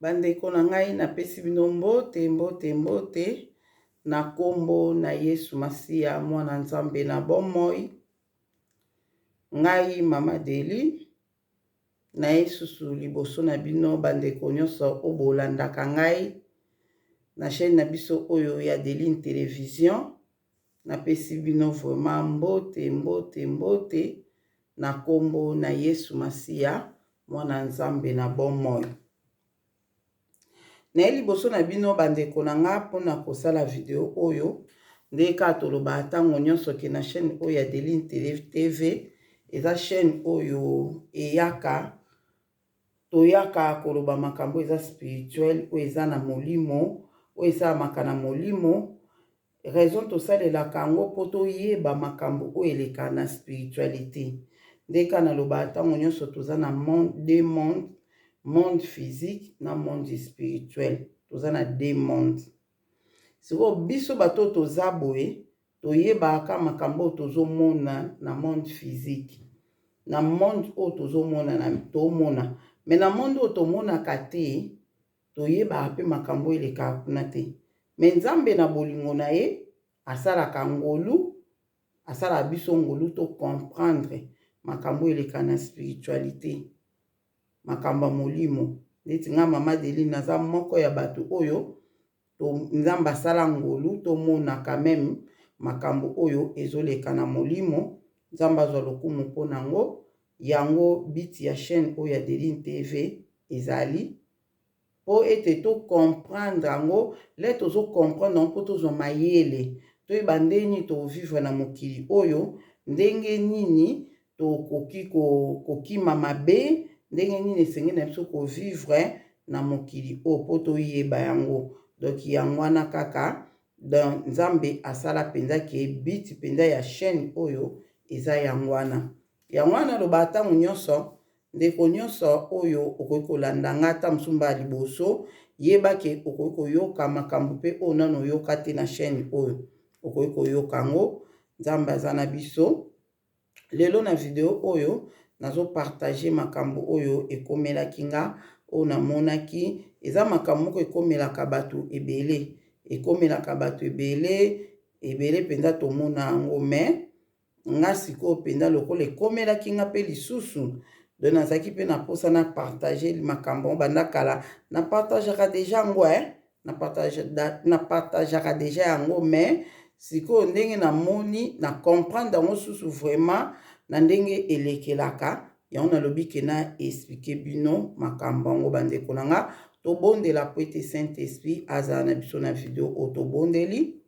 Bandeko na ngai napesi bino mbote na kombo na Yesu Masiya mwana Nzambe na bomoi. Ngai Mama Deli na Yesusu liboso na bino bandeko nyonso obolandaka ngai na chaîne na biso oyo ya Deline Télévision. Napesi bino vraiment mbote na kombo na Yesu Masiya mwana Nzambe na bomoi. Na liboso na bino bandeko na nga mpona kosala video oyo ndeka toloba ntango nyonso ke na chaîne oyo ya Deline TV eza chaîne oyo toyaka koloba makambo eza spirituel oyo eza na molimo oyo esalamaka na molimo. Raison tosalelaka yango mpo toyeba makambo oyo eleka na spiritualité. Ndeka naloba ntango nyonso toza na monde physique na monde spirituel. Toza na deux mondes. Siko biso bato toza boye toyebaka makambo tozomona na monde physique. Na monde oyo tozomona na tomona. Mais na monde oyo tomonaka te toyebaka pe makambo eleka kuna te. Mais Nzambe na bolingo na ye asalaka ngolu, asala biso ngolu to comprendre makambo eleka na spiritualité. Makamba molimo. Neti nga Mama Deli naza moko ya bato oyo Nzambe asala ngolu to mona quand même makambo oyo ezoleka na molimo. Nzambe azwa lokumu mpo nango. Yango biti ya chaîne oyo ya Deline TV ezali po ete to comprendre yango le tozo comprendre yango tozwa mayele toyeba ndenge to vivre na mokili oyo ndenge nini tokoki kokima mabe ndenge nini esengeli na biso ko vivre na mokili oyo po toyeba yango. Donc yango wana kaka dans Nzambe asala penza ke biti penza ya chaîne oyo eza yango wana. Yango wana loba ntango nyonso ndeko nyonso oyo okoki kolanda nga ata mosumba liboso yeba ke okoki koyoka makambo mpe oyo nano oyoka te na chaîne oyo okoki koyoka yango. Nzambe aza na biso. Lelo na video oyo nazo partager makambo oyo ekomelaki nga oyo namonaki eza makambo moko ekomelaka bato ebele. Ekomelaka bato ebele penza tomona yango mais nga sikoyo penza lokola ekomelaki nga pe lisusu donc nazaki pe na posa na partager makambo banda kala na partagera deja yango na partagera deja yango mais sikoyo ndenge namoni na comprendre yango susu vraiment na ndenge elekelaka yango nalobi ke na expliquer bino makambo yango bandeko na nga. Tobondela po ete Saint-Esprit azala na biso na video oyo tobondeli.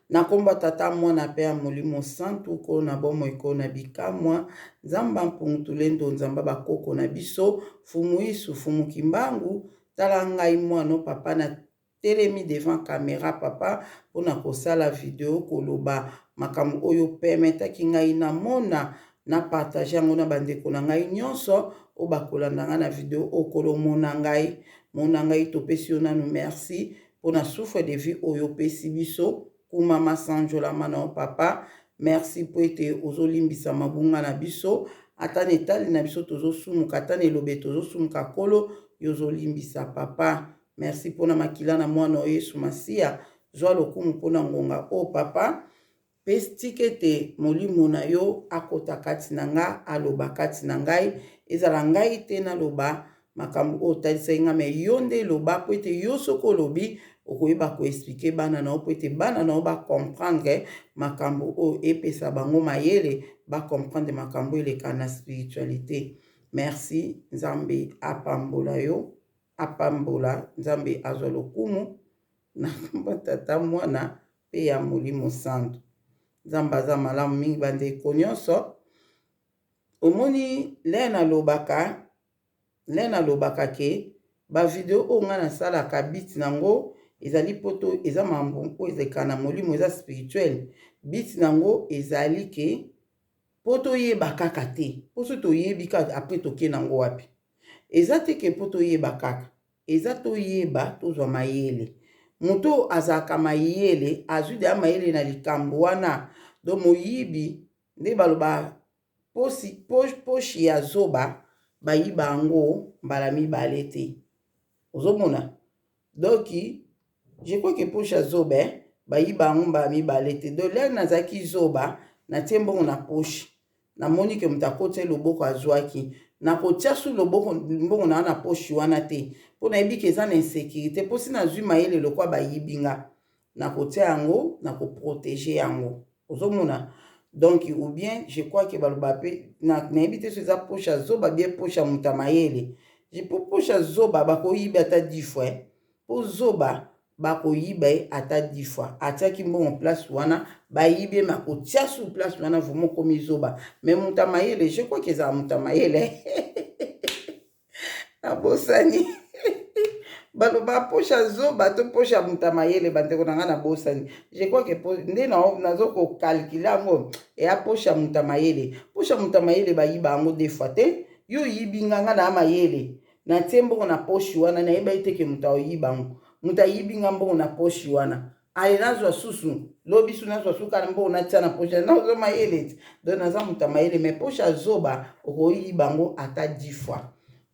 Na komba tata mwana pe ya molimo santu ko na bomoi ko na bikamwa Nzamba mpungutulendo Nzamba bakoko na biso fumu isu fumu kimbangu tala ngai mwana papa na telemi devant caméra papa mpona kosala video koloba makambo oyo permetaki ngai na mona na partage yango na bandeko na ngai nyonso o bakolanda nga na video okolo mona ngai topesi yo nanu merci mpona souffle de vie oyo pesi biso kuma masanjola mana papa merci po ete ozolimbisa mabunga na biso ata na etali na biso tozosumuka ata na elobe tozosumuka kolo yozolimbisa papa. Merci mpona makila na mwana Yesu Masiya zwa lokumu mpona ngonga o papa pesi ete molimo na yo akota kati na nga aloba kati na ngai ezala ngai te naloba makambo oyo otalisaki nga me yo nde loba po ete yo soki olobi okoyeba koexplike bana na yo po ete bana na yo bacomprendre makambo oyo epesa bango mayele bacomprendre makambo eleka na spiritualité. Merci. Nzambe apambola yo apambola Nzambe azwa lokumu na komba tata mwana pe ya molimo santu. Nzambe aza malamu mingi bandeko nyonso. Omoni le nalobaka ke ba video oyo nga nasalaka biti nango ezali poto eza mambo oyo ezaleka na molimo eza spirituel. Biti nango ezali ke poto yeba kaka te poso toyebi kaka apres toke nango wapi eza te ke poto yeba kaka eza toyeba tozwa mayele moto azaka mayele azwi deya mayele na likambo wana do moyibi nde baloba poshi ya zoba bayiba yango mbala mibale te ozomona. Donc je crois que poche ya zoba bayiba yango bamibale te. Donc lere nazalaki zoba natie mbongo na poche, namoni ke moto akoti loboko azwaki, nakotia su loboko mbongo na na poche wana te mpo nayebi ke eza na insécurité, mpo si nazwi mayele lokwa bayibi nga nakotia yango nakoprotege yango, ozomona. Donc ou bien je crois que baloba pe nayebi te so eza poche ya zoba bien poche ya moto mayele. Je po poche ya zoba bakoyiba ata 10 fois po zoba bakoyiba ata 10 fois. Atiaki mbongo place wana bayibi makotia su place wana vraiment komi zoba. Mais moto mayele je crois que eza moto mayele nabosani baloba poche ya zoba to poche ya moto mayele bandeko na nga nabosani. Je crois que nde nazokokalkule yango eya poche ya moto mayele. Poche ya moto mayele bayiba yango 2 fois te. Yo yibi nga na mayele natie mbongo na poche wana nayeba ete ke moto ayiba yango. Moto ayibi nga mbongo na poche wana ale nazwa susu lobi su nazwa suka na mbongo natia na poche nazo mayele te. Donc naza moto mayele. Mais poche ya zoba okoyiba yango ata 10 fois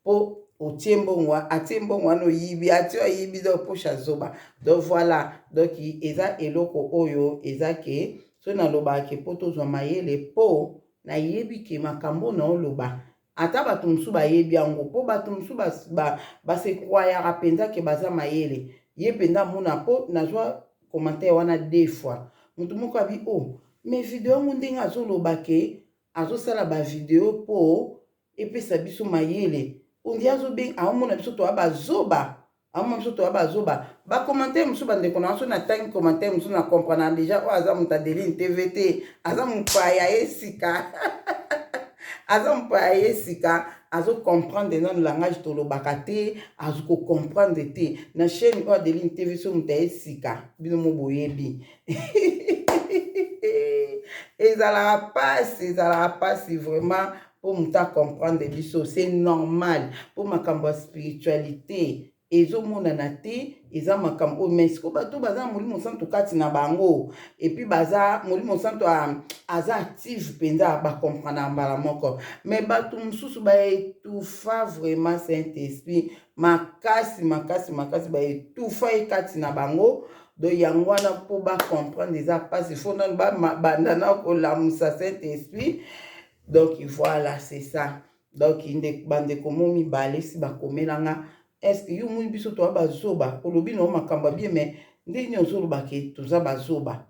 po otie mbongo atie mbongo wana oyibi atie oyibi donc poche ya zoba. Donc voilà, donc eza eloko oyo eza ke so nalobaka ke po tozwa mayele po nayebi ke makambo na oloba ata bato mosusu bayebi yango mpo bato mosusu basekwayaka mpenza ke baza mayele. Ye mpenza mona mpo nazwa commentaire wana 2 fois moto moko abi o mais video yango ndenge azoloba ke azosala bavideo mpo epesa biso mayele ondi azobenga aomona biso toya bazoba aomona biso toya bazoba. Bacommentaire mosusu bandeko na so natangi commentaire mosusu na comprendre déjà oyo aza moto Adeline TV te, aza mopaya esika aza mpaya yesika azo comprendre dans le langage tolobaka te azo comprendre te na chaîne oyo Adeline TV so muta yesika bino mo boyebi ezalaka pasi vraiment pour muta comprendre biso. C'est normal pour makambo spiritualité ezomonana te eza makambo mais ko bato baza molimo santo kati na bango et puis baza molimo santo aza active penza ba comprendre mbala moko. Mais bato mususu ba etufa vraiment Saint-Esprit makasi ba etufa kati na bango. Do yango wana po ba comprendre eza pas il faut non ba bandana ko la musa Saint-Esprit. Donc voilà, c'est ça. Donc inde bande komo mi balé si ba komelanga. Est-ce que yo moni biso to bazoba olobi no makamba bien mais ndenge nyoso lobake toza bazoba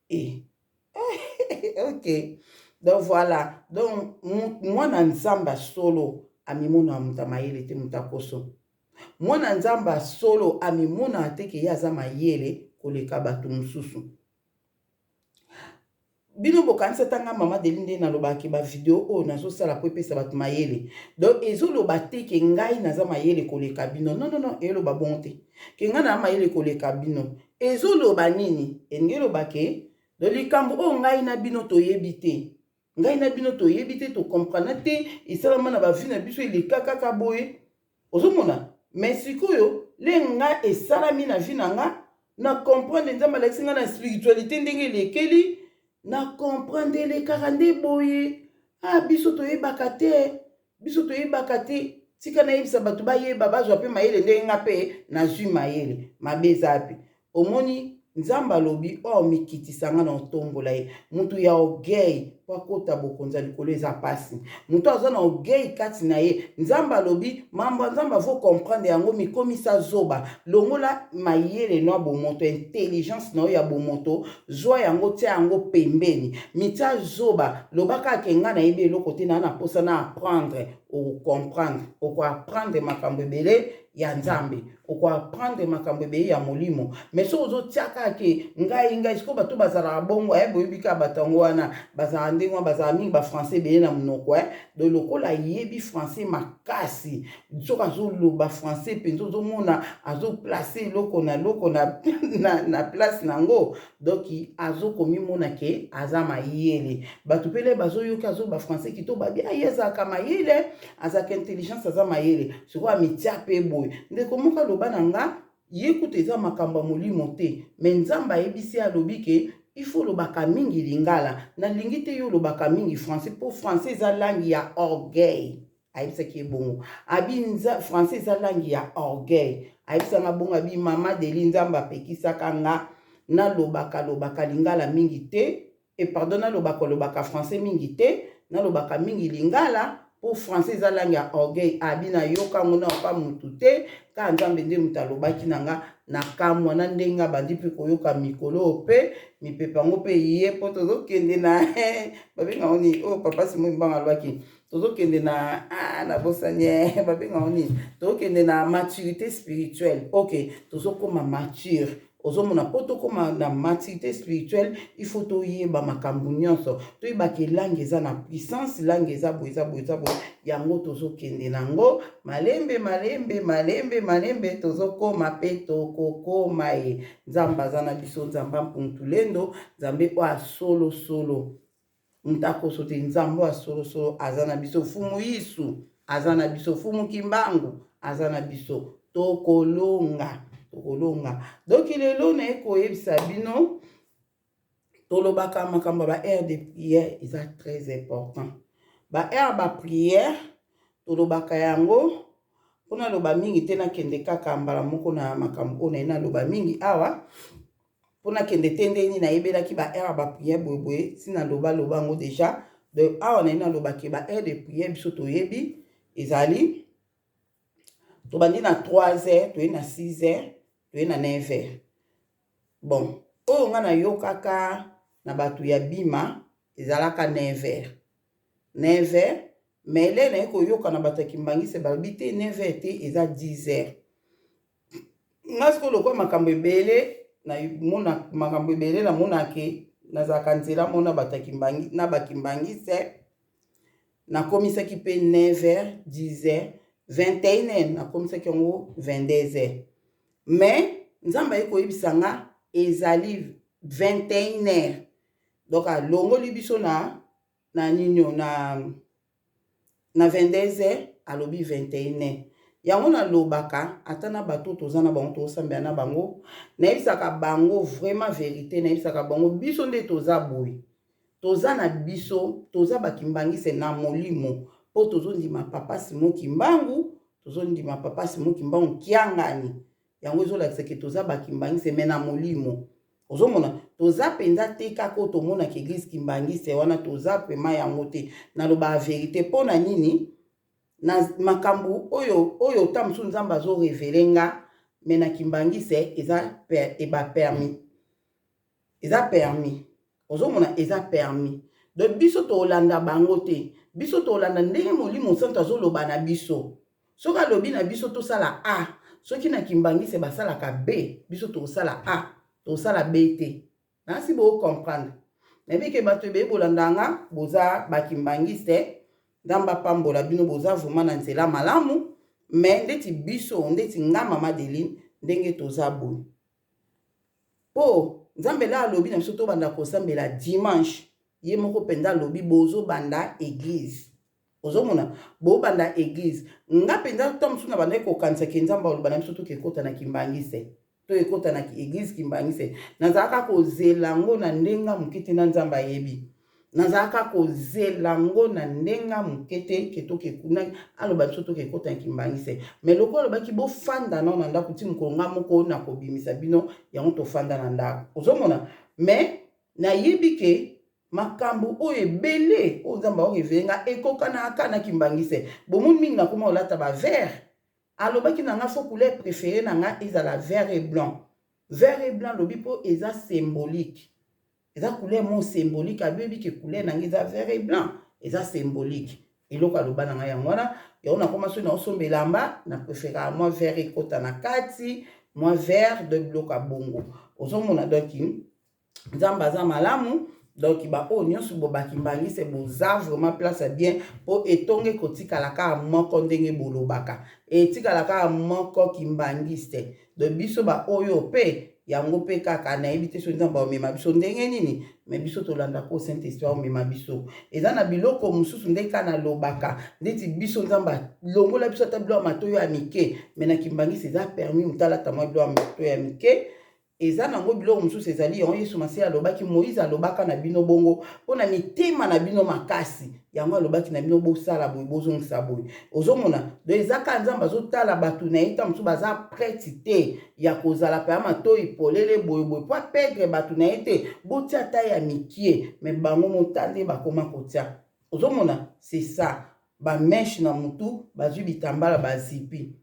ok. Donc voilà, donc mwana nzamba solo amimona muta mayele te muta koso. Mwana nzamba solo amimona ateke yaza mayele koleka bato mususu. Bino bokanisa tanga mama Adeline na lobaki ba video o nazo sala po epesa bato mayele. Donc ezo lobate ke ngai naza mayele koleka bino. Non, elo ba bonte. Ke ngai na mayele koleka bino. Ezo loba nini? Engelo bake do likambo o ngai na bino to yebite. Ngai na bino to yebite to comprendre te esala mana ba vie na biso eleka kaka boye. Ozomona? Mais sikoyo le nga esala mi na vie na nga na comprendre nzamba la singa na spiritualité ndenge lekeli. Na comprendre le karande boye biso toyebaka te tika na yebisa bato bayeba bazwa pe mayele ndenge nga pe nazwi mayele mabeza pe omoni nzamba lobi o mikitisanga na otombola ye mutu ya orgueil kwa kota bokonza likolo eza pasi mutu aza na orgueil kati na ye nzamba lobi mambo nzamba vo comprendre yango mikomisa zoba longola mayele no bomoto intelligence na ya bomoto zwa yango tia yango pembeni mita zoba lobaka kenga na yebe eloko te na posa na apprendre ou comprendre ou ko apprendre makambo ebele ya nzambe oko apprendre makambo ebele ya molimo. Mais so ozo tiaka ke ngai siko bato bazala bongo boyebika batango wana bazala ndenge bazala mingi ba français bele na monoko do lokola yebi français makasi soka azo loba français penzo ozomona azo placer loko na place nango donc azo komimona ke aza mayele bato pele bazo yoka azo ba français kito babi ayeza kama mayele azaka intelligence aza mayele siko amitia pe boy ndeko moka loba nanga yekuta eza makambo molimo te mais nzamba ayebisi alobi ke il faut lobaka mingi lingala na lingi te yo lobaka mingi français pour français eza langue ya orgueil ayebisaki bongo abi français eza langue ya orgueil ayebisanga bongo abi mama Deli nzambe apekisaka nga nalobaka lingala mingi te et pardon nalobaka français mingi te nalobaka mingi lingala po français eza langue ya orgueil abi nayoka ngo na oka mutu te ka nzambe nde mutu alobaki na nga nakamwa na ndenge abandi mpe koyoka mikolo mpe mipepe yango mpe ye mpo tozokende na babengako nini oyo papa Simon Mbanga alobaki tozokende na bosanie babengako nini tozokende na maturité spirituelle ok tozokoma mature ozomona po tokoma na maturité spirituelle il faut toyeba makambo nyonso toyebaki langue eza na puissance langue eza boye yango tozokende nango malembe tozokoma mpe tokokoma ye nzambe aza na biso nzambe mpuntulendo nzambe oyo asolosolo ntakoso te nzambe oyo asolosolo aza na biso fumu yisu aza na biso fumu kimbangu aza na biso tokolonga donc lelo na ekoyebisa bino tolobaka makambo ba aire de prière eza très important ba aire ba prière tolobaka yango mpona loba mingi te nakende kaka mbala moko na makambo oyo na loba mingi awa mpona kende te ndeni nayebelaki ba aire ba prière boye sina loba yango déjà donc awa na lobaki ba aire de prière biso toyebi ezali tobandi na 3h toye na 6h toye na 9h bon oyo nga nayokaka na bato ya bima ezalaka 9h mais ele naye koyoka na bato ya kimbangisi balobi te 9h te eza 10h nga siko lokwa makambo ebele namonake nazalaka nzela mona bato ya kimbangisi na bakimbangisi nakomisaki mpe 9h 10h 21h nakomisaki yango 22h mais nzambe aye koyebisa nga ezali 21h donc alongoli biso na nino na 22h alobi 21h yango nalobaka ata na bato toza na bango tozosambela na bango nayebisaka bango vraiment vérité nayebisaka bango biso nde toza boye toza na biso toza bakimbangise na molimo po tozondima papa Simon Kimbangu tozondima papa Simon Kimbangu kiangani yango ezolakisaki toza bakimbangise me na molimo ozomona toza penza te kaka tomonaka eglise kimbangise wana toza pema yango te naloba vérité mpo na nini na makambo oyo ta mosusu nzambe azorevele nga me na kimbangise eza permis ozomona eza permis donc biso tolanda bango te biso tolanda ndenge molimo santo azoloba na biso soki alobi na biso tosala a soki na kimbangise basalaka b biso tosala a tosala b te nasi bocomprendre nayebike bato ebeye bolandanga boza bakimbangise nzambe apambola bino boza vraimen na nzela malamu me ndeti biso ndeti nga mama Deline ndenge toza boye po nzambe la alobi na biso tobanda kosambela dimanche ye moko mpenza alobi bozobanda église ozomona bobanda église nga mpenza ta mosusu na bandaki kokanisaki nzambe aloba na biso tokekota na kimbangise toyekota na église kimbangise nazalaka kozela ngo na ndenga moke te na nzambe ayebi nazalaka kozela ngo na ndenga moke te ketokekuna aloba biso tokekota na kimbangise mais loko alobaki bofanda nao na ndako ti mokolo nga moko na kobimisa bino yango tofanda na ndako ozomona mais nayebi ke makambo oyo ebele oyo nzambe aorevele nga ekokanaka na kimbangise bomoni mingi nakoma olata bavert alobaki na nga fo couleur préféré na nga ezala vert et blanc lobi mpo eza symbolique eza couleur mo symbolique abebi ke couleur na nga eza vert et blanc eza symbolique eloko aloba na nga yango wana yango nakoma so naosomba elamba na préféré moi vert ekota na kati moi vert de biloko ya bongo ozomona donc nzambe aza malamu donc oyo nyonso bobakimbangise boza vraiment place ya bien po etonge kotikalaka moko ndenge bolobaka etikalaka moko kimbangise de biso oyo pe yango pe kaka nayebi te so nzambe omema biso ndenge nini me biso tolanda ko saint esprit omema biso eza na biloko mosusu ndenge ka nalobaka ndeti biso nzambe longola biso ata biloko matoyo ya mike me na kimbangise eza permis motalata mwa biloko matoyo ya mike eza nango biloko mosusu ezali yango Yesu Masihi alobaki Moïse alobaka na bino bongo mpona mitema na bino makasi yango alobaki na bino bosala boye bozongisa boye ozomona do ezaka Nzambe azotala bato na ye ntango mosusu baza preti te ya kozala mpe ya matoi polele boyeboye mpo apedre bato na ye te botia ta ya mikie me bango motande bakoma kotia ozomona c'est ça bameshe na mutu bazwi bitambala bazipi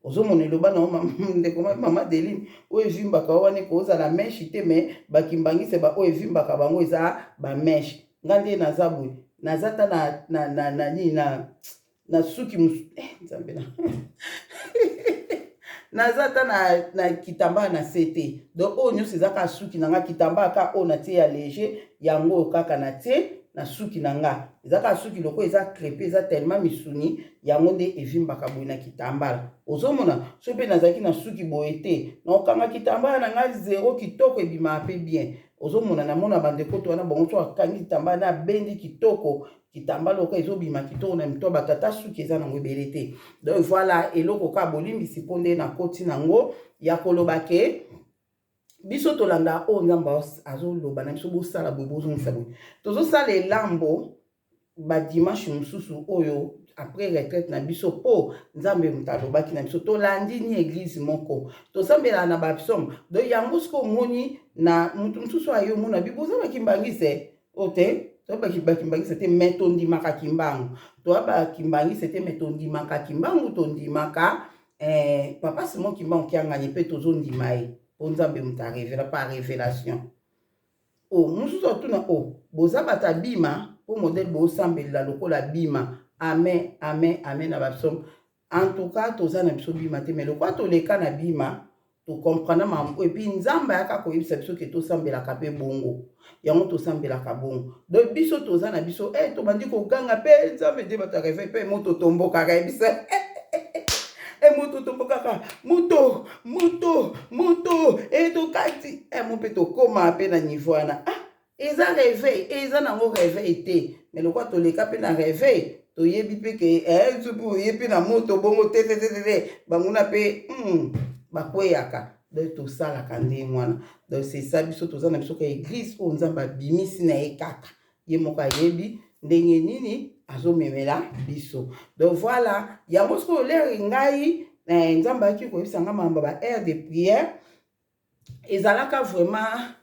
ozomona eloba na ndeko mama Deline oyo evimbaka wana kozala meshi te me bakimbangise ba oyo evimbaka bango eza bameshe nga nde naza boye naza ta na suki nzambe na naza ta na kitambala na sete donc oyo nyonso ezaka suki na nga kitambala ka oyo natie ya léger yango kaka natie na suki na nga ezaka suki loko eza crépé eza tellement misuni yango nde evimbaka boye na kitambala ozomona so mpe nazalaki na suki boye te naokanga kitambala na nga zero kitoko ebimaka mpe bien ozomona namona bandeko to wana bango so akangi kitambala na bendi kitoko kitambala oka ezobima kitoko na mito batata suki eza nango ebele te donc voilà eloko ka bolimbisi mpo nde nakoti nango ya koloba ke biso tolanda oyo Nzambe azoloba na biso bosala boye bozongisa boye tozosala elambo badimanche mosusu oyo après retraite na biso po Nzambe moto alobaki na biso tolandi ni église moko tosambela na bapsaume do yango siko omoni na mutu mosusu ayo omona biboza bakimbangise ote bakimbangise te me tondimaka kimbangu toya bakimbangise te me tondimaka kimbangu tondimaka papa Simon Kimbangu kiangani mpe tozondima ye po Nzambe moto arevela par révélation mosusu atuna boza bata bima po modèle bosambela lokola bima amen amen amen na bapsaume en tout cas toza na biso bima te mais lokola toleka na bima tocomprendre mambo et puis Nzambe ayaka koyebisa biso ke tosambelaka mpe bongo yango tosambelaka bongo donc biso toza na biso tobandi koganga mpe Nzambe nde bato areve mpe moto tombokaka yebisa moto tombokaka moto tokati mo mpe tokóma mpe na niveau wana eza réveil eza nango réveil te mais lokola toleka mpe na réveil toyebi mpe ke supu oye mpe na moto bongo te banguna mpe bakweyaka donc tosalaka ndenge wana donc c'est ça biso toza na biso ka église oyo Nzambe abimisi na ye kaka ye moko ayebi ndenge nini azomemela biso donc voilà yango sikoyo lere ngai Nzambe ayaki koyebisa nga mamba ba aire de prière ezalaka vraiment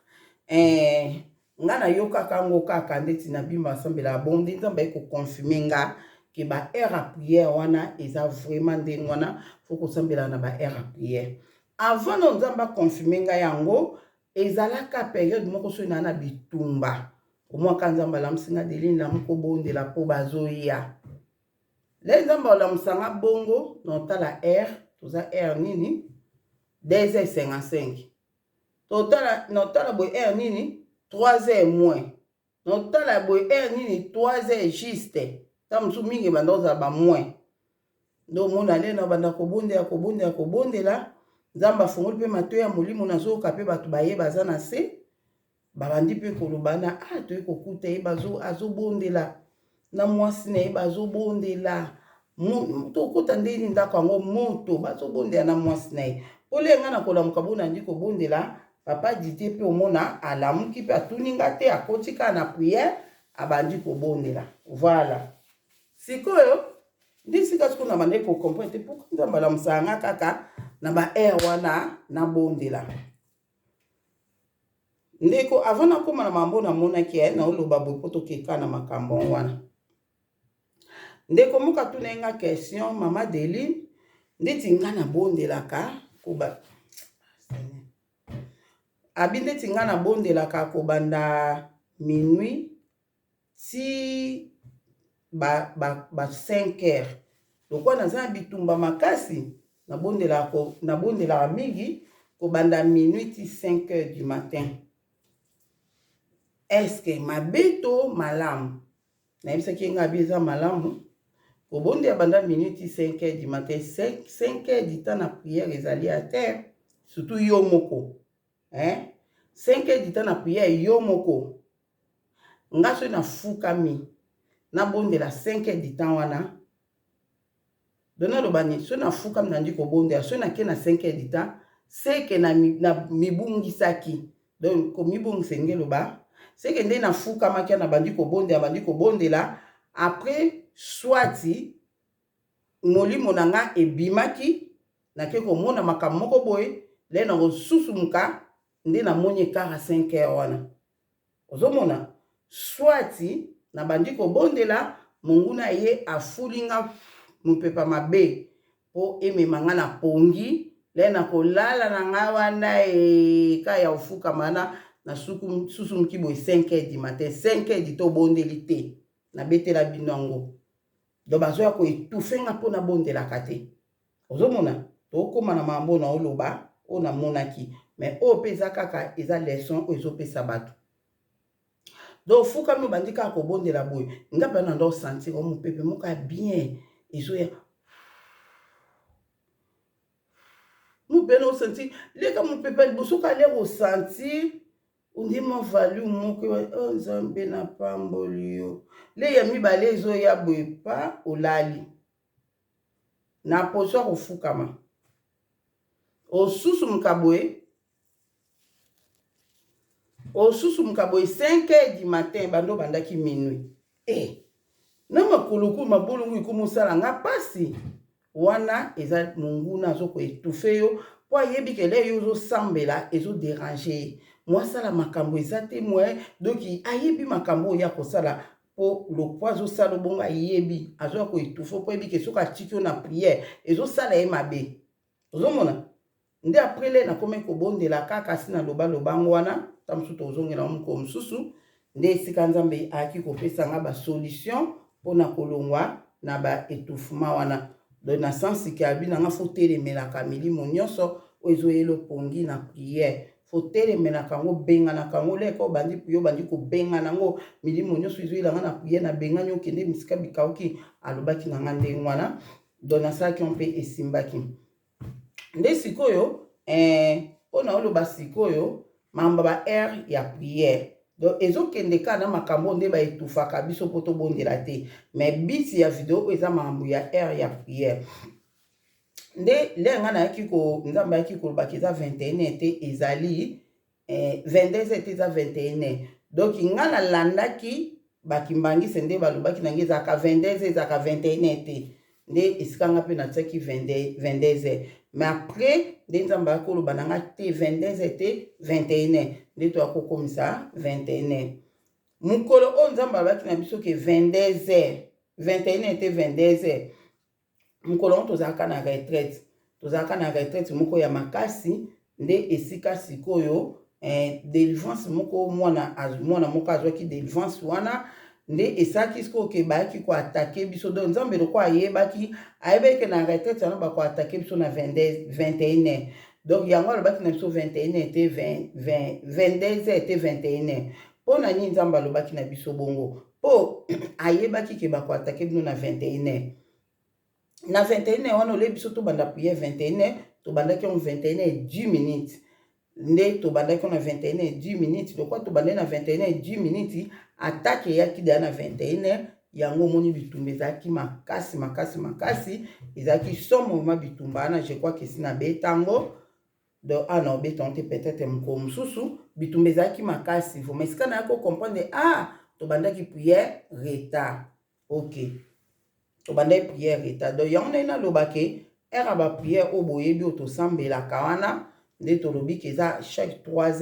nga nayokaka yango kaka ndeti na bima asambela bonde Nzambe ayi koconfirme nga ke ba aire ya prière wana eza vraiment ndenge wana fo kosambela na ba aire ya prière avant na Nzambe aconfirme nga yango ezalaka période moko so na bitumba omwaka Nzambe alamisi nga Deline na mokobondela mpo bazoya le Nzambe alamusanga bongo notala aire toza aire nini 2h55 notala boye aire nini 3h moins notala boye aire nini 3h juste ta mosusu mingi banda ozala ba moins ndo mona le na banda kobondela Nzambe afungoli mpe matoi ya molimo nazoyoka mpe bato baye baza na se babandi mpe kolobana toye kokuta ye azobondela na mwasi na ye bazobondela tokuta ndeni ndako yango moto bazobondela na mwasi na ye olenga na kolamuka bona ndi kobondela papa dite mpe omona alamuki mpe atuni nga te akotika na prière abandi kobondela voilà sikoyo ndi sika siko na bande kokomprendre te pourquoi Nzambe alamusaka nga kaka na ba aire wana nabondela ndeko avant nakoma na mambo namonaki naoloba boye mpo tokeka na makambo wana ndeko moka tuna nga question mama Deline ndeti nga nabondelaka koba abi ndeti nga nabondelaka kobanda minuit ti ba 5h lokola naza na bitumba makasi nabondelaka mingi kobanda minuit ti 5h du matin. Est-ce que mabeto malamu nayebisaki nga abi eza malamu kobondela banda minute 5h du matin 5h du temps na prière ezali à terre surtout yo moko 5h du temps na prière yo moko nga so na fukami nabondela 5h du temps wana dona lobani so na fukami nandi kobondela so na ke na 5h du temps seke na mibungisaki donc komibungisa ngelo ba seke nde nafukamaki na bandi kobondela après swati molimo na nga ebimaki nake komona makambo moko boye le na kosusumuka nde namoni ekara 5 heures wana ozomona swati na bandi kobondela monguna ye afulinga mopepa mabe po emema nga na pongi le na kolala na nga wana ka ya ofukama na susumuki boye 5 heures du matin 5 heures di tobondeli te nabetela bino yango do bazoya koetufe nga mpo nabondelaka te ozomona tokóma na mambo na oloba oyo namonaki mais oyo mpe eza kaka eza leson oyo ezopesa bato donc ofukami obandi kaka kobondela boye nga mpe nando osentir o mopepe moko ya bien ezoya mobene osentir leka mopepe ya liboso kalere osentir ondima valu moko o nzambe na pamboli yo le ya mibale ezoya boye pa olali na poso ya kofukama osusumuka boye 5 heures du matin bando bandaki minuit na makuluku mabolongo ekomosala nga pasi wana eza monguna azokoetufe yo po ayebi kele yo ozosambela ezoderange mwasala makambo eza te mwe doki ayebi makambo oyo akosala po lokwa azosala bongo ayebi azoya koetufe po ayebi ke soki atiki yo na priere ezosala ye mabe ozomona nde apres le nakomi kobondela kaka si na lobalobango wana ta mosusu tozongela moko mosusu nde esika nzambe ayaki kopesa nga basolution mpona kolongwa na baetouffement wana donc na sensi ke abi nanga fo telemelaka milimo nyonso oyo ezoyela opongi na priere fo telemelaka yango benganaka yango leka obandi yo bandi kobengana yango milimo nyonso ezoyelanga na priere na bengani okende misika bikauki alobaki nanga ndenge wana donc nasalaki yo mpe esimbaki nde sikoyo mpona oloba sikoyo mamba ba heure ya priere donc ezokende kaka na makambo nde baetufaka biso mpo tobondela te mais biti ya video oyo eza makambo ya heure ya priere nde lenga nayaki nzambe ayaki kolobaki eza 21 te ezali 22 te eza 21 donc nga nalandaki bakimbangise nde balobaki nange ezalaka 22 ezalaka 21 te nde esika nga mpe natiaki 22 mais après nde nzambe akoloba na nga te 22 te 21 nde toakokomisa 21 mokolo oyo nzambe alobaki na biso ke 22 21 te 22 mokolo ngo tozalaka na retraite moko ya makasi nde esika sikoyo délivrance moko mwana moko azwaki délivrance wana nde esaki sikoyo ke bayaki koatake biso donc nzambe loko ayebaki na retraite wana bakoatake biso na 21 donc yango alobaki na biso 21 te 22 te 21 mpo na nini nzambe alobaki na biso bongo mpo ayebaki ke bakoatake bino na 21 na 21 wana olebi biso tobanda priere 21 tobandaki yango 21 10 minutes nde tobandaki na 21 10 minutes lokwa tobandaki na 21 10 minutes atake eyaki deya na 21 yango omoni bitumba ezalaki makasi ezalaki somo ma bitumba wana je crois que si na betango donc ana obetango te peut-être moko mosusu bitumba ezalaki makasi voma esika na yaki ocomprendre tobandaki priere retard ok tobandaki priere retard donc yango ndenge nalobake ere ya bapriere oyo boyebi oyo tosambelaka wana nde tolobi ke eza chaque 3 heures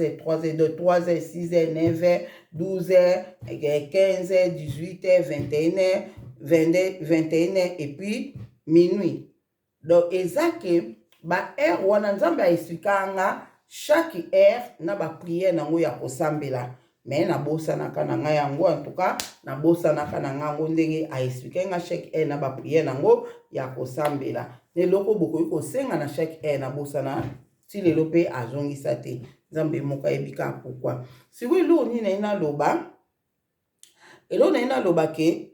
6 heures 9 heures 12 heures 15 heures 18 heures 21 heures 21 heures et puis minuit donc eza ke baheure wana nzambe aesukanga chaque heure na bapriere nango ya kosambela mais nabosanaka na ngai yango en tout cas nabosanaka na ngai yango ndenge aesplike nga chaque heure na bapriere nango ya kosambela leloko bokoki kosenga na chaque heure nabosana ti lelo mpe azongisa te nzambe moko ayebi kaka pourkui sikoyo eloko nini nayi naloba ke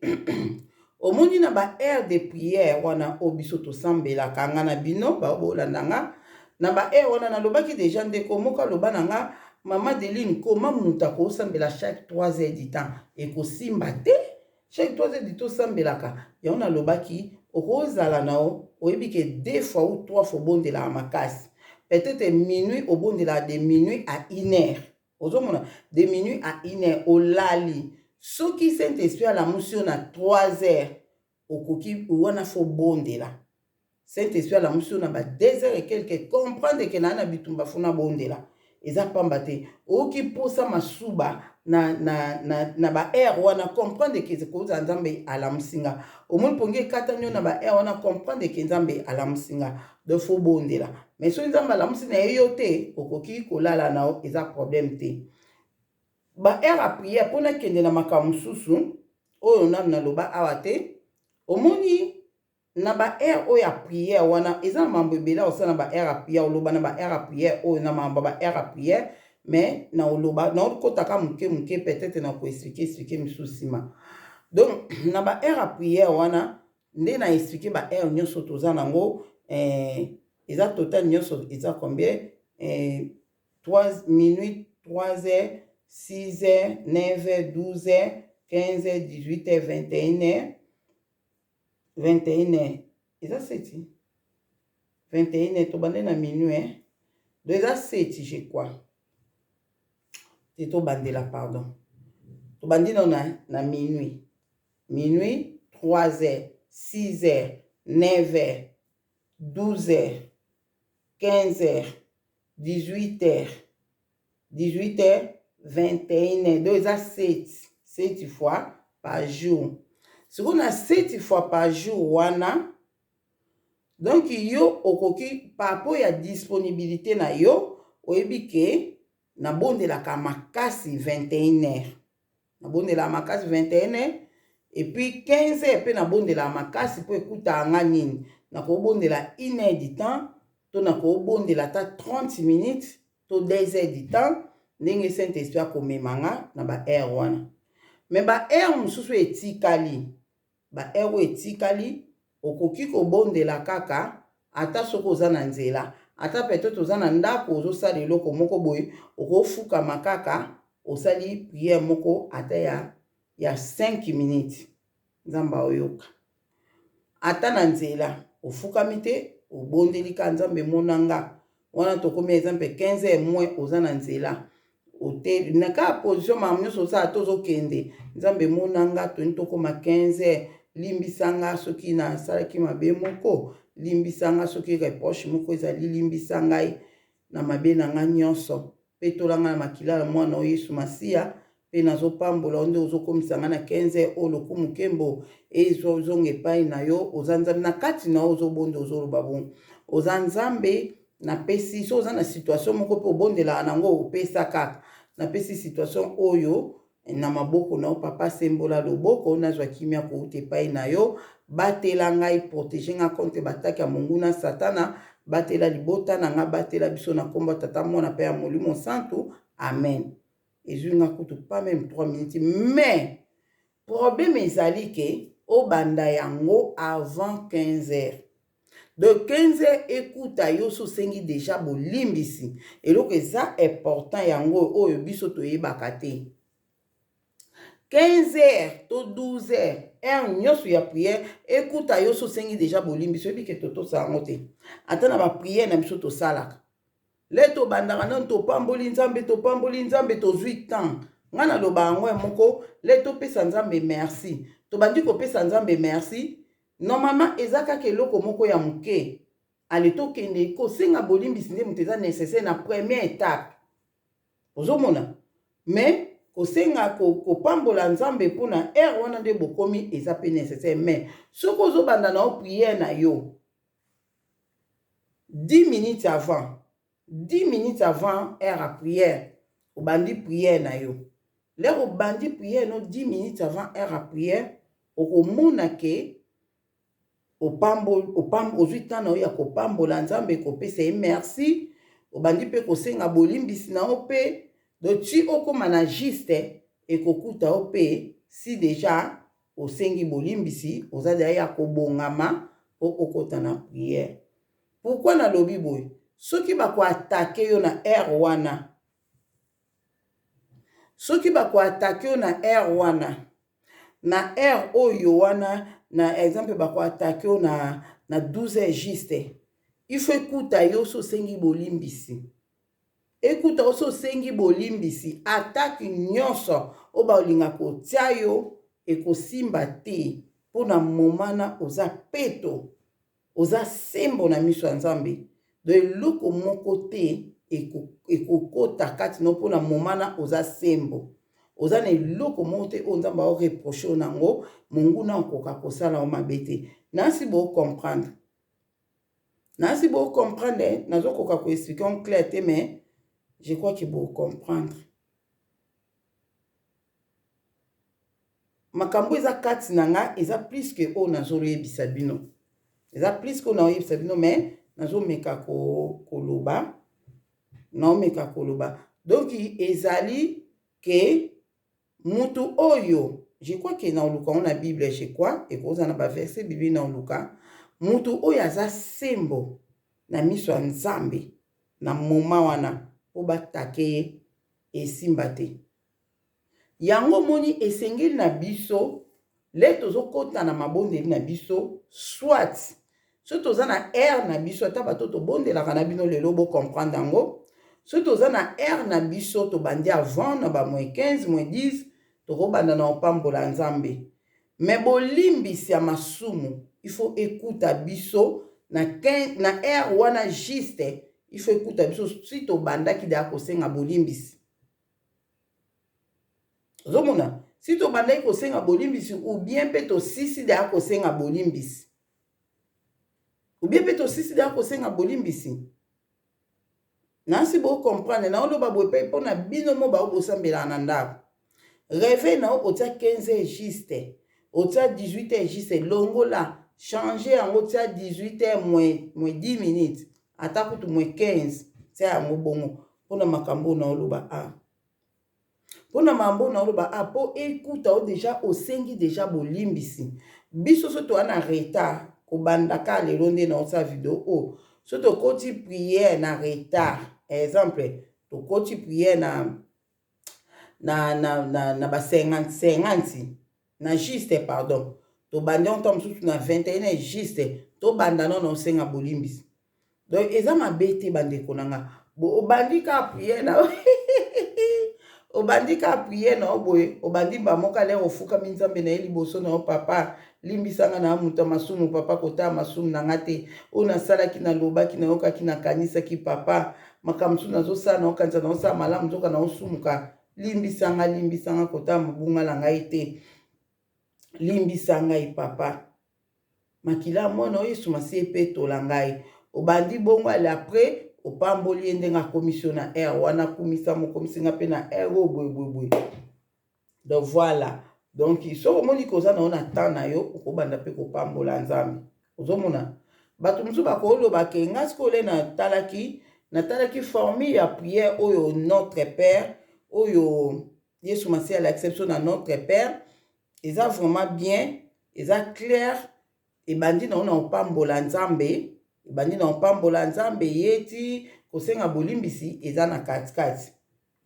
omoni na baheure de priere wana oyo biso tosambelaka nga na bino babolanda nga na baheure wana nalobaki deja ndeko moko aloba na nga mama Deline koma mutu akosambela chaque 3 heures du temps ekosimba te chaque 3 heures du temps osambelaka yango nalobaki okozala nao oyebi ke 2 fois ou 3 fois obondelaka makasi peut-être minuit obondela de minuit à 1h ozomona de minuit à 1h olali soki Saint-Esprit alamusi yo na 3h okoki wana fo bondela Saint-Esprit alamusi yo na ba 2h et quelque comprendre que na bitumba funa bondela eza pamba te oki posa masuba na ba air wana comprendre que koza nzambe alamusinga omoni pongi kata nyo na ba air wana comprendre que nzambe alamusinga de fo bondela mais so nzambe alamusi na yo te okoki kolala na o eza problème te ba air a prière pona kende na makambo susu oyo na loba awa te omoni na ba air oyo ya prière wana eza na mambo ebele osala na ba air ya prière oloba na ba air ya prière oyo na mambo ba air ya prière mais na oloba na okotaka muke peut-être na ko expliquer misusu sima donc na ba air ya prière wana nde na expliquer ba air nyonso toza nango eza total nyonso eza combien 3 minutes 3h 6h 9h 12h 15h 18h 21h 21h eza 7 21h tobande na minuit donc eza 7 je crois te tobandela pardon tobandi na minuit 3h 6h 9h 12h 15h 18h 21h donc eza 7 fois par jour. Si on a 7 fois par jour, wana, donc yo okoki par rapport à disponibilité na yo, oebike na bonde la kamakasi 21h. Na bonde la makasi 21h et puis 15h pe na bonde la makasi po ekuta anga nini. Na ko bonde la 1h du temps, to na ko bonde la ta 30 minutes, to 2h du temps, ndenge Saint-Esprit akomemanga na ba air wana. Mais ba air mususu etikali. Ba air etikali okoki kobondela kaka ata soko oza na nzela ata peut-être oza na ndako ozosala eloko moko boye okofuka makaka osali prière moko ata ya 5 minutes nzamba oyoka ata na nzela ofukami te obondeli ka nzambe monanga wana tokomi exemple 15h moins oza na nzela ote na ka position mamnyoso osala tozokende nzambe monanga toni tokoma 15h limbisanga soki na salaki mabe moko limbisanga soki reproche moko ezali limbisa ngai na mabe na nga nyonso pe tolanga na makila ya mwana o Yesu Masiya pe nazopambola nde ozokomisa nga na 15h o lokumu nkembo ezozonga epai na yo oza nzambe na kati na ozobonda ozoloba bongo oza nzambe napesi so oza na situation moko mpe obondelaka nango opesa kaka napesi situation oyo na maboko na papa sembola loboko nazwa kimia kouta epai na yo batela ngai protéger nga contre bataki ya monguna satana batela libota na nga batela biso na kombo tata mwana pe ya molimo santu amen ezwi nga kutu pas même 3 minutes mais problème ezali ke obanda yango avant 15h de 15h ekuta yo so sengi déjà bolimbisi eloko eza important yango oyo biso toyebaka te 15h to 12h heure nyonso ya prière ekuta yo so sengi déjà bolimbiso ebike totosala yango te ata na baprière na biso tosalaka le tobandaka nano topamboli nzambe tozwi temps nga naloba yango moko le topesa nzambe merci tobandi kopesa nzambe merci normalement eza kaka eloko moko ya moke ale tokende kosenga bolimbisi nde moto eza nécessaire na première étape ozomona mais kosenga kopambola nzambe mpona heure wana nde bokomi eza pe nécessaire mais soki ozobanda na o prière na yo 10 minutes avant heure à prière obandi prière na yo lero obandi prière no 10 minutes avant heure à prière okomona ke ozwi temps na yo ya kopambola nzambe kopesa ye merci obandi mpe kosenga bolimbisi na yo mpe donc ti okoma na juste ekokuta yo mpe si déjà osengi bolimbisi oza deja ya kobongama po okota na prière. Pourquoi nalobi boye soki bakoatake yo na heure wana na heure oyo wana na exemple bakoatake yo na 12h juste il faut ekuta yo so sengi bolimbisi. Ekuta yo so sengi bolimbisi. Ataki nyonso oba olinga kotia yo ekosimba te. Pona momana oza peto. Oza sembo na miso ya Nzambe. Do eloko moko te ekokota kati no pona momana oza sembo. Oza na eloko moko te o Nzambe o reproche nango monguna okoka kosala o mabe te. Nasi bo comprendre. Nasi bo comprendre, nazo koka ko expliquer en clair te, mais je crois que bo comprendre. Makambo eza kati na nga eza plus que o nazo yebisa bino. Eza plus que o na yebisa bino, mais nazo meka koloba. Na meka koloba. Donc ezali que mutu oyo, je crois que na oluka on a Bible, je crois, et koza na ba verset Bible na oluka, mutu oyo aza sembo na miso ya Nzambe na moma wana po batake ye esimba te. Yango moni esengeli na biso le tozokota na mabondeli na biso, soit so toza na air na biso ata bato tobondelaka na bino lelo bo comprendre yango. So toza na air na biso tobandi avant na ba moins 15 moins 10 tokobanda na opambola Nzambe. Me bolimbisi ya masumu il faut écouter biso na air wana juste il faut écouter biso si tobandaki da kosenga bolimbisi. Zomona si tobandaki kosenga bolimbisi ou bien pe to sisi da kosenga bolimbisi. Ou bien pe to sisi da kosenga bolimbisi. Nansi bo comprendre na oloba bo pe pona bino mo ba obosambela na ndako. Rêver na otia 15 juste, otia 18 juste, longola changer yango tia 18 moins 10 minutes, ata kutu moins 15, tia yango bongo pona makambo na oloba a. Pona mambo na oloba a po ekuta o déjà osengi déjà bolimbisi. Biso so to ana retard ko bandaka lelo nde na osa video o. So to koti prière na retard. Exemple, to koti prière na ba 50 na juste pardon. To banda on tombe na 21 juste. To banda non on senga bolimbisi. Donc eza mabete bande konanga. Bo obandi ka prière na obandi ka prière na oboye obandi ba moka le ofuka minzambe na liboso na papa limbisanga na muta masumu papa kota masumu na ngate ona sala kina lobaki na yoka kina kanisa ki papa makamsu na zo sa na okanza na sa malamu nzoka na osumuka limbisanga kota mabunga la ngai te limbisanga i papa makila mwana Yesu masi pe to la ngai obandi bongo ale après opamboli ndenga commission na air wana kumisa mo komisinga pe na air boy. Donc voilà. Donc so moni koza na ona temps na yo okobanda pe ko pambola Nzambe. Ozomona bato musu bakolo bakenga skole na talaki formule ya prière oyo notre Père oyo Yesu masi à l'exception na notre Père, eza vraiment bien, eza clair et bandi na ona opambola Nzambe. Bandi na opambola Nzambe yeti kosenga bolimbisi eza na katikati.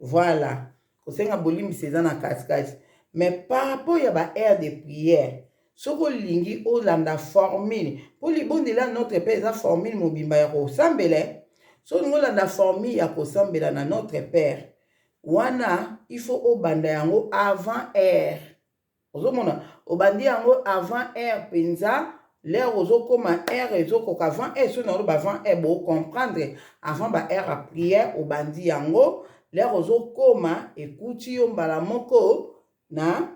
Voilà, kosenga bolimbisi eza na katikati. Mais par rapport ya ba aire de prière, soko lingi olanda formule pour libondela notre Père eza formule mobimba ya kosambela. So ngolanda formule ya kosambela na notre Père. Wana il faut obanda yango avant air. Ozomona obandi yango avant air penza. L'air aux comme air et aux avant air sur nous avant air pour comprendre avant ba air à prière au bandi yango l'air aux comme écoute yo mbala moko na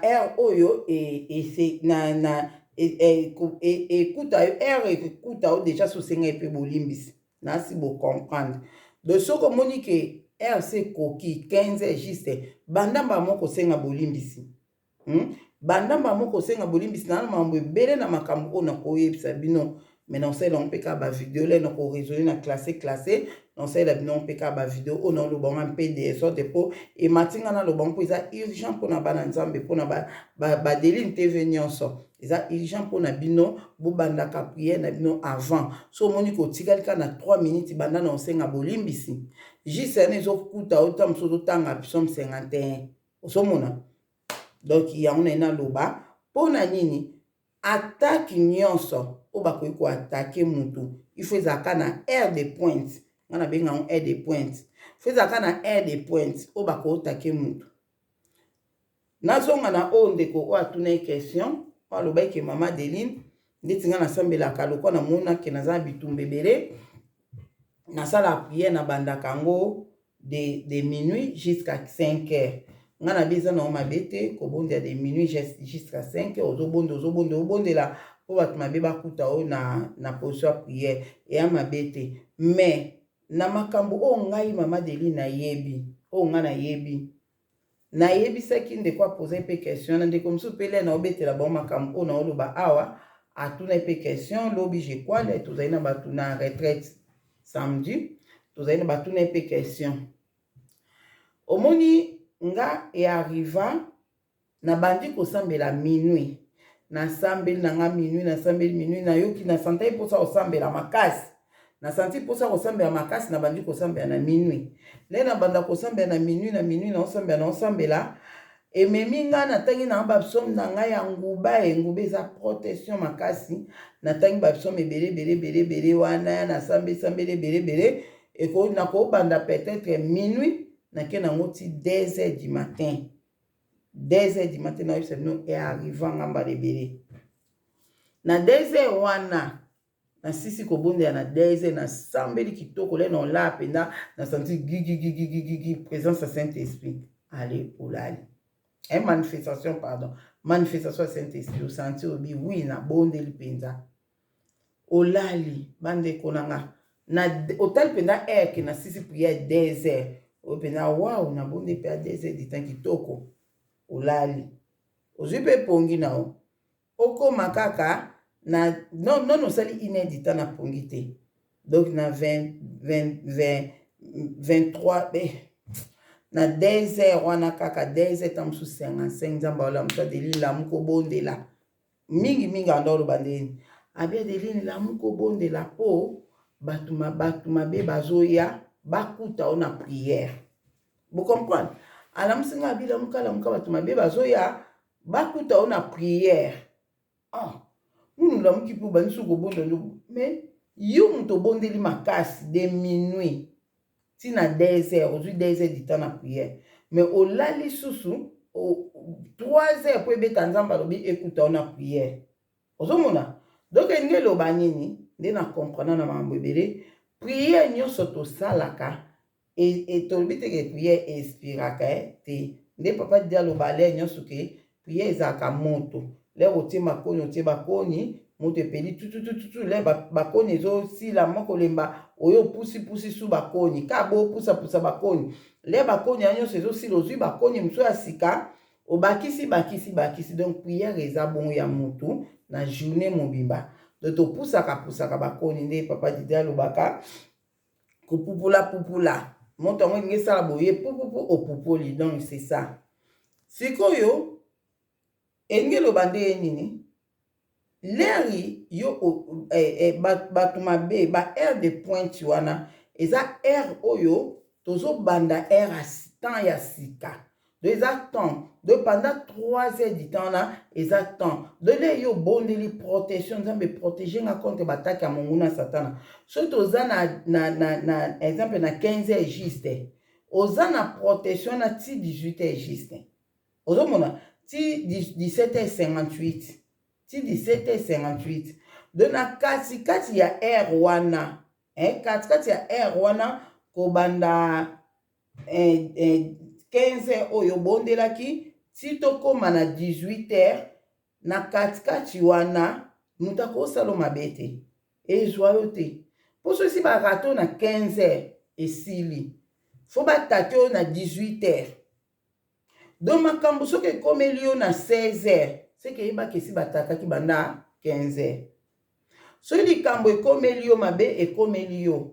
air oyo et c'est na écoute air écoute déjà sous senga pe bolimbis na si bo comprendre de ce que monique air c'est coquille 15 juste bandamba moko senga bolimbisi bandamba moko senga bolimbisi na mambo ebele na makambo na koyebisa bino mais non c'est on peka ba vidéo là na ko raisonner na classé non c'est la bino peka ba vidéo on a le bon en PDF so dépôt et matinga na le bon pour ça urgent pour na bana Nzambe pour na ba Deline TV nyonso eza urgent pour na bino bo banda ka prière na bino avant so moniko tikalika na 3 minutes banda na senga bolimbisi juste ne zo kuta autant so tanga psalm 51 osomona. Donc il y a on a loba pona nini attaque nyonso o bakoki ko attaquer mutu il faut ezalaka na aire de pointe ngana benga ngo aire de pointe faut ezalaka na aire de pointe o bakoki otake mutu nazonga na oyo ndeko oyo atuna question oyo alobaki mama Deline ndeti nga nasambelaka lokwa na monake naza na bitumba ebele nasala prière na bandaka yango de minuit jusqu'à 5 heures nga na biza na mabe te kobondela de minuit jusqu'à 5 heures obondela po bato mabe bakuta oyo na position ya prière eya mabe te mais na makambo oyo ngai mama Deline nayebi oyo nga nayebisaki ndeko apoze mpe question na ndeko mosusu mpe le na obetela bango makambo oyo na oloba awa atuna mpe question lobi jekwale tozali na bato na retraite samedi tozali na batuna mpe question omoni nga arriva na bandi kosambela minuit nasambeli nanga minuit nasambeli minuit nayoki na santai mposa kosambela makasi na santi mposa kosambela makasi na bandi kosambela na minuit le na banda kosambela na minuit na osambela ememi nga natangi na babisomi na ngai ya nguba engube eza protection makasi natangi babisomi ebele wana nasambeli ebele nakobanda peut-être minuit nake nango ti 2 heures du matin 2 heures du matin nayoyebisa bino arriva ngamba lebele na 2 heures wana nasisi kobondela na 2 heures nasambeli kitoko le na ola penda na senti gigi présence ya Saint-Esprit allez olali manifestation ya Saint-Esprit osenti obi oui na bondeli penza olali bandeko nanga na otali penda air ke nasisi prière 2 heures oyo pena wow na bonde pe a 2 heures du temps kitoko olali ozwi mpe pongi na o okoma kaka na non osali 1 heure du temps na pongi te donc na 23 na 2 heures wana kaka 2 heures ta mosusu 55 nzambe olamusa Adeline lamu kobondela mingi anda oloba ndeni abi Adeline lamu kobondela po bato mabe bazoya bakuta o na prière vous comprenez alamusi nga abi lamuka bato mabe bazoya bakuta o na prière munu lamuki mpo banisu kobonda ndo mais yo moto obondeli makasi de minuit tina 2 heures ozwi 2 heures du temps na prière mais olali susu 3 heures po ebeta nzambe alobi ekuta o na prière ozomona donc elingi eloba nini nde na comprendre na makambo ebele prière nyonso tosalaka tolobi teke prière espiraka te nde papa di aloba le nyonso ke prière ezalaka moto le otie makoni otie bakoni moto epeli tututututu le bakoni ezosila moko lemba oyo pusi su bakoni ka bopusapusa bakoni le bakoni ya nyonso ezosila ozwi bakoni mosusu ya sika obakisi donc prière eza bongo ya motu na journée mobimba donc topusaka bakoni nde papa didi alobaka kopupula moto yango elingi esala boye pupupu opupoli donc c'est ça sikoyo elingi eloba nde nini leri yo bato mabe ba aire de pointe wana eza aire oyo tozobanda aire temps ya sika donc eza temps donc pendant 3 heures du temps na eza temps donc le yo bondeli protection nzambe protéger nga contre bataki ya monguna satana so toza na exemple na 15 heures juste oza na protection na ti 18 heures juste ozomona ti 17 heures 58 ti 17 heures 58 donc na katikati ya air wana katikati ya air wana kobanda 15 heures oyo bondelaki ti tokóma na 18 heures na katikati wana moto akosala mabe te ezwa yo te mpo so esi barato na 15 heures esili fo batake oyo na 18 heures donc makambo soki ekomeli yo na 16 heures seke eyebaki esi batakaki banda 15 heures soki likambo ekomeli yo mabe ekomeli yo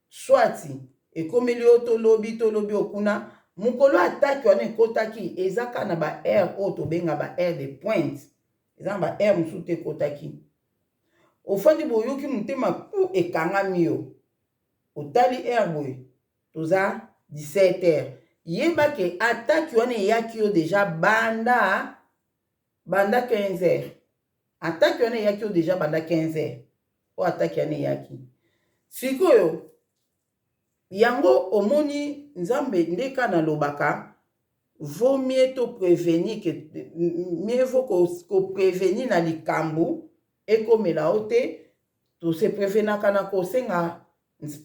swati ekomeli yo tolobi okuna mokolo ataki wana ekotaki eza kaka na ba aire oyo tobenga ba aire de pointe eza na ba aire mosusu te ekotaki ofandi boyoki motema pu ekangami yo otali aire boye toza 17 heures yebake ataki wana eyaki yo deja banda 15 heures attaque wana eyaki oyo déjà banda 15 heures oyo attaque wana eyaki sikoyo yango omoni nzambe ndeka nalobaka vaut mieux to prévenir que mieux vaut ko prévenir na likambo ekomela o te to se prévenaka na kosenga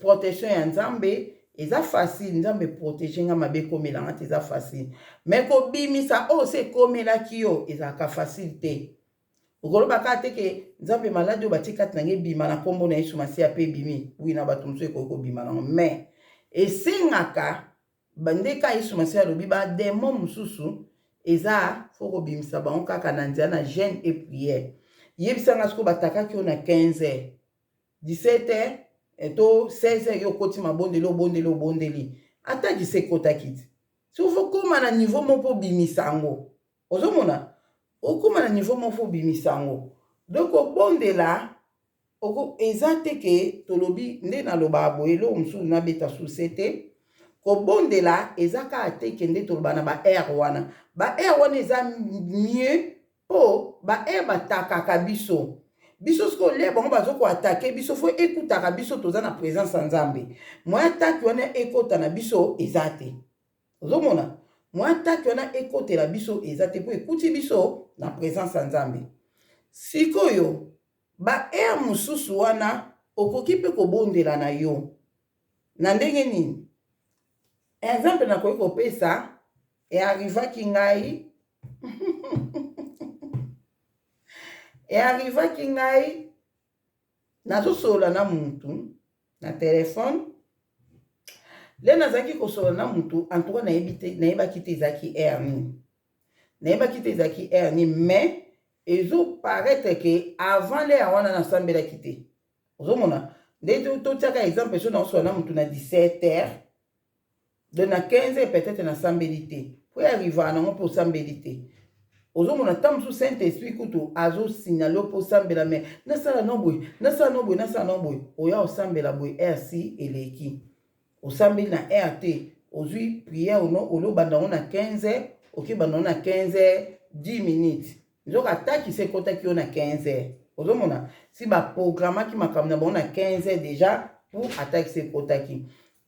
protection ya nzambe eza facile nzambe protéger nga mabe ekomela nga te eza facile mais kobimisa oyo se ekomelaki yo ezalaka facile te okoloba kaka te ke nzambe maladi oyo batie kati nange ebima na nkombo na yesu masiya mpe ebimi wi na bato mosusu ekoki kobima nango mais esengaka bandeka yesu masiya alobi bademo mosusu eza fo kobimisa bango kaka na nzela na jeûne et prière yebisanga sikoyo batakaki yo na 15 heures 17 heures to 16 heures yo okoti mabondeli ata gise ekotaki te si ofokóma na niveau moko obimisa yango ozomona okóma na niveau moko obimisa yango donc obondela eza te ke tolobi nde nalobaka boye eloko mosusu nabeta suse te kobondela eza kaka te ke nde toloba na baere wana eza mieux mpo baere batakaka biso sikoyo lia bango bazokoatake biso fo ekutaka biso toza na présence ya nzambe mwa ataki wana ekota na biso eza te ozomona mwa ataki wana ekotela biso eza te mpo ekuti biso na présence ya nzambe sikoyo baere mosusu wana okoki mpe kobondela na yo na ndenge nini exemple nakoki kopesa earrivaki ngai nazosolola na mutu na telefone le nazalaki kosolola na mutu antuka nayebaki te ezalaki ere nini mais ezoparaître ke avant lere wana nasambelaki te ozomona nde totiaka exemple so naosolola na mutu na 17 heures de na 15 heures peut-être nasambeli te po arriva nango mpo osambeli te ozomona ta mosusu saint esprit kutu azosignale mpo osambela me nasala no boye oya osambela boye ere si eleki osambeli na ere te ozwi priere olobanda ngo na 15 heures okibanda ngo na 15 heures 10 minutes nzoka ataki se ekotaki yo na 15 heures ozomona si baprogramaki makambo na bango na 15 heures déjà pour ataki se ekotaki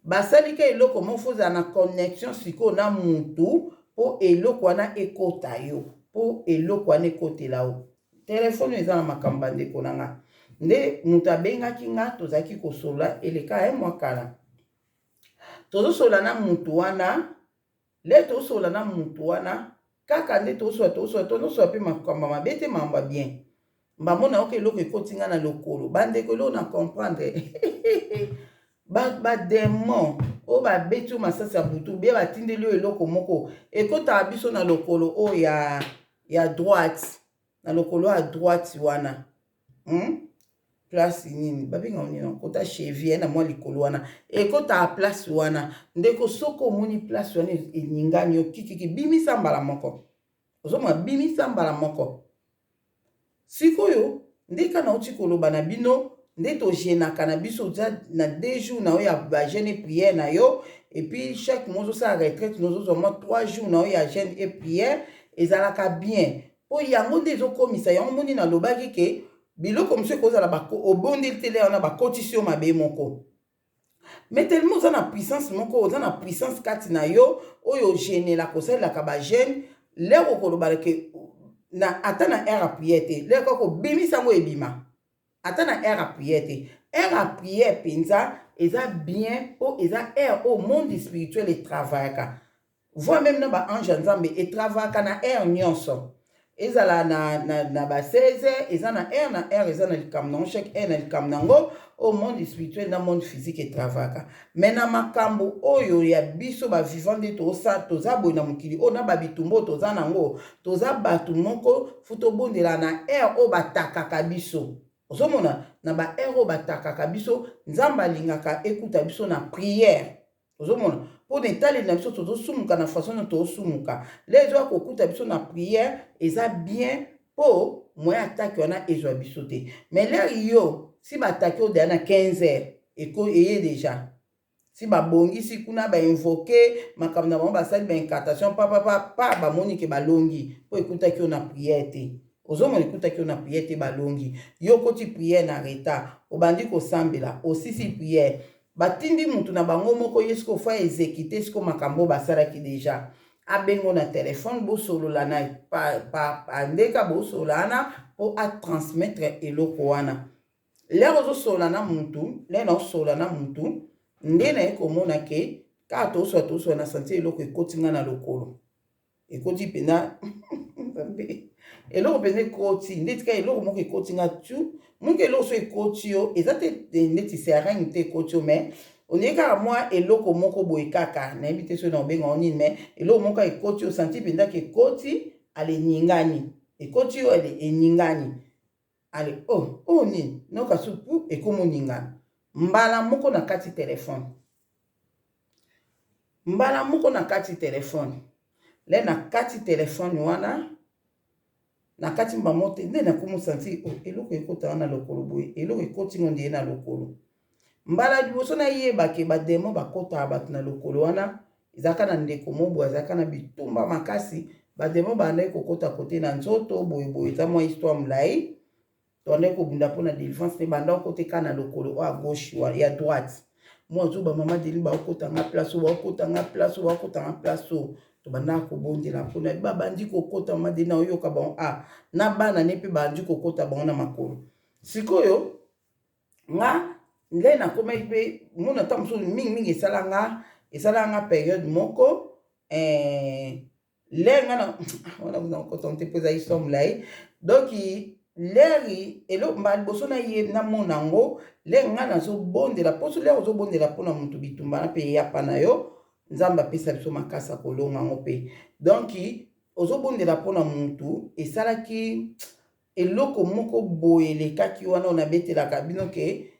basalika eloko moko ozala na connexion sikoyo na mutu mpo eloko wana ekota yo mpo eloko wana ekotela yo telefone eza na makambo bandeko na nga nde mutu abengaki nga tozalaki kosolola eleka ye mwa kala tozosolola na mutu wana le tozosolola na mutu wana kaka nde tozosolola mpe makambo mabe te makambo bien mbamona oke eloko ekoti nga na lokolo bandeko eloko na comprendre bademon oyo babeti oyo masasi ya butu bie batindeli oyo eloko moko ekotaka biso na lokolo oyo ya droite na lokolo ya droite wana place nini babenga nini kota chevie na mwa likolo wana ekotaka place wana ndeko soko omoni place wana eningani yo kikiki bimisa mbala moko ozomona bimisa mbala moko sikoyo ndeka nauti koloba na bino nde togenaka na biso za na 2 jours na oyo ya bagene prière na yo et puis chaque mois ozosala retraite nozozwa mwa 3 jours na oyo ya jeune et prière ezalaka bien mpo yango nde ezokomisa yango moni nalobaki ke biloko mosusu ekozala obondeli tele wana bakotisi yo mabe moko mais tellement oza na puissance moko oza na puissance kati na yo oyo ogenela kosalelaka bagene lero okoloba ke ata na aire ya prière te lero kaka obimisa yango ebima ata na aire ya prière te aire ya prière mpenza eza bien mpo eza aire au monde spirituel etravaillaka voi même na baange ya nzambe etravaillaka na aire nyonso ezala na ba 16 heures eza na aire eza na likambo nango chaque aire na likambo nango au monde spirituel na monde physique etravaillaka mais na makambo oyo ya biso bavivant nde toza boye na mokili oyo na babitumba oyo toza nango toza bato moko fu tobondela na aire oyo batakaka biso ozomona na baere oyo batakaka biso nzambe alingaka ekuta biso na prière ozomona mpo na etaleli na biso tozosumuka na façon na tozosumuka le ezwa kokuta biso na prière eza bien mpo moye ataki wana ezwa biso te mais leri yo si bataki oyo deya na 15 heures eye deja si babongisi kuna bainvoke makambo na bango basali baincantation pa bamoni ke balongi mpo ekutaki yo na prière te ozomona ekutaki yo na priere te balongi yo koti priere na retard obandi kosambela osisi priere batindi mutu na bango moko ye siko fa exécuter siko makambo basalaki deja abengo na telefone bosolola na ndeka bosolola na po atransmettre eloko wana lero ozosolola na mutu lero naosolola na mutu nde na ye komona ke kaka toswa na santi eloko ekoti nga na lokolo ekoti mpena eloko mpena ekoti nde tika eloko moko ekoti nga tu moke eloko so ekoti yo eza te neti seringue te ekoti yo mais ondie kaka mwa eloko moko boye kaka nayebi te so na obenga nini mais eloko moko ekoti yo santi mpendaki ekoti ale eningani ekoti yo ale eningani ale nini noka supu ekomi oningana mbala moko na kati telefone mbala moko na kati telefone le na kati telefone wana na kati mbamo te nde nakomi santi eloko ekota wana lokolo boye eloko ekoti ngo ndiye na lokolo mbala liboso nayebake bademo bakotaka bato na lokolo wana ezalaka na ndeko mobo ezalaka na bitumba makasi bademo bandaki kokota kote na nzoto boyeboye eza mwa histoire molai tondaki kobunda mpona délivrance te banda okoteka na lokolo oyo ya gauche ya droite mwa ozo bamama deli baokotanga place oyo baokotanga place oyo baokotanga place oyo tobandaka kobondela mpona babandi kokota mama deli na oyoka bango na bana ne mpe bandi kokota bango na makolo sikoyo nga nde nakomaki mpe mona ntango mosusu mingimingi esalanga periode moko lenga na wana nakota te mpo eza histoire molai donc leri mbala liboso na mona yango lere nga nazobondela mposo lere ozobondela mpona motu bitumbana mpe eyapa na yo nzambe apesa biso makasi akolonga yango mpe donc ozobondela mpona motu esalaki eloko moko boye elekaki wana onabetelaka bino ke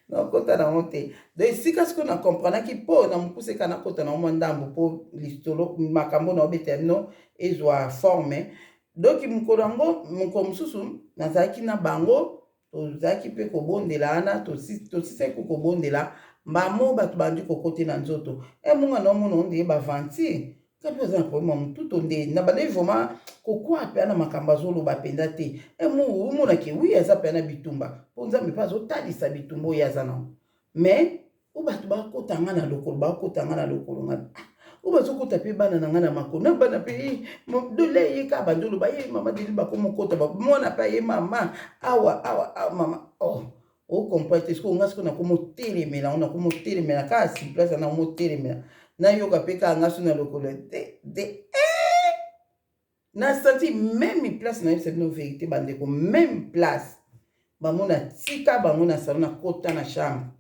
nakota nango te donc esika siko na komprenaki mpo na mopuseka nakota nango mwa ndambo mpo listolo makambo na obetela bino ezwa forme donc mokolo yango mokolo mosusu nazalaki na bango tozalaki mpe kobondela wana tosisaki kobondela mbamo bato bandi kokote na nzoto emonga na omona onde bavanti kapi oza na problème motuto nde na bandai vraiment kokoa mpe na makambo azoloba mpenza te omonaki wi aza mpe na bitumba mpo nzambe mpe azotalisa bitumba oyo aza nango mais oyo bato bakotanga na lokolo bakotanga na lokolo nga oyo bazokota mpe bana na nga na makolo na bana mpe dole ye kaka bandi oloba ye mama deli bakomokota mwana mpe ye mama awa mama okomprendre te siko nga siko nakomotelemela ngo nakomotelemela kaka simplace na omotelemela nayoka mpe kaka nga so na lokolo na santi même place na yebisa bino vérité bandeko même place bango na tika bango na salon nakota na chambre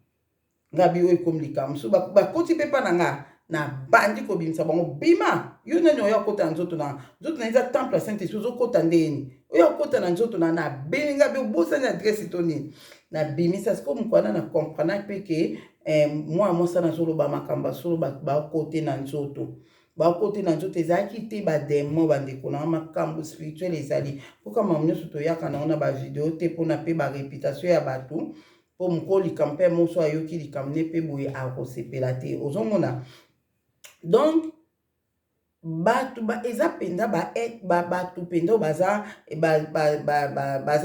nga bi oyo ekomi likambo so bakoti mpe mpa na nga na bandi kobimisa bango bima yo nani oyo akota na nzoto na eza temple ya saint esprit ozokota ndeni oyo akota na nzoto na beninga be obosani adresse to nini na bimisa siko mokwana na comprendre mpe ke mwa mosana azoloba makambo solo bakote na nzoto bakote na nzoto ezalaki te bademo bandeko na makambo spirituel ezali mpoka mamu nyonso toyaka nango na bavideo te mpona mpe bareputation ya bato mpo moko likambo mpe moso ayoki likambo ne mpe boye akosepela te ozomona donc bato eza mpenza bato mpenza baza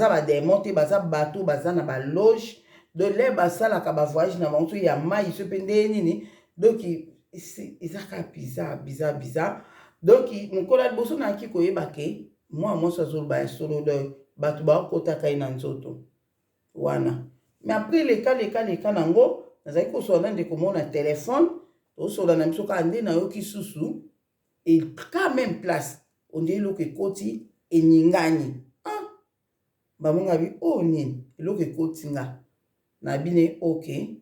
bademo te baza bato baza na baloge de le basalaka bavoyage na bango so ya mai so mpe nde nini donc eza kaka bizarre donc mokolo ya liboso nayaki koyeba ke mwa mwasi azoloba ya solo de bato bakotaka ye na nzoto wana mais après leka nango nazalaki kosola na ndeko mona telefone tosola na biso kaka nde nayoki susu ka même place onde eloko ekoti eningani bamonga bi nini eloko ekoti nga na bine ok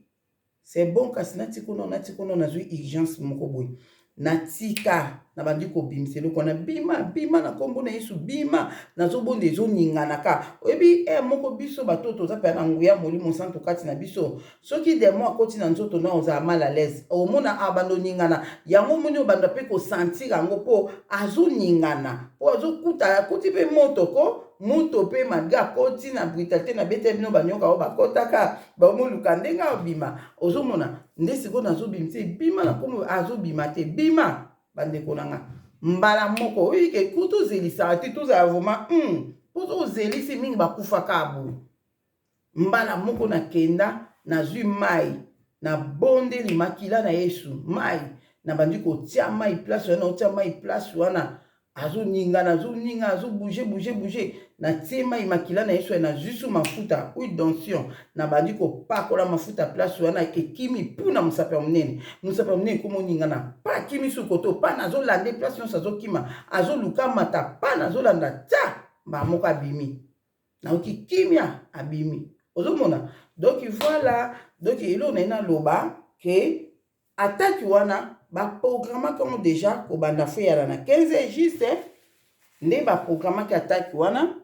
c'est bon kasi natikuna nazwi urgence moko boye natika na bandi kobimisa eloko na bima na kombo na yesu bima nazobonda ezoningana ka oyebi moko biso bato toza mpe na nguya molimo santo kati na biso soki demo akoti na nzoto na ozala mal à l'aise omona abanda oningana yango moni obanda mpe kosentir yango mpo azoningana mpo azokuta akoti mpe moto mpe malgré akoti na brutalité na bete bino banyoka oyo bakotaka bamoluka ndenge obima ozomona nde sikoyo nazobimisa ebima na komo azobima te bima bandeko na nga mbala moko oyi ke kutu ozelisaka te tozala vraiment po tozelisi mingi bakufaka aboye. Mbala moko nakenda nazwi mai na bondeli makila na Yesu mai na bandi kotia mai place wana otia mai place wana azoninga bouger na tie mai makila na Yesu na juste mafuta huile d'onction na bandi kopakola mafuta place wana ekimi puna musapa munene komo ninga na pa kimi sukoto pa nazolande place nyonso azokima azoluka mata pa nazolanda tia ba moko abimi na okikimia abimi. Ozomona donc voilà donc elo na ina loba ke attaque wana ba programme comme déjà ko banda fe yala na 15 juste nde ba programme ki attaque wana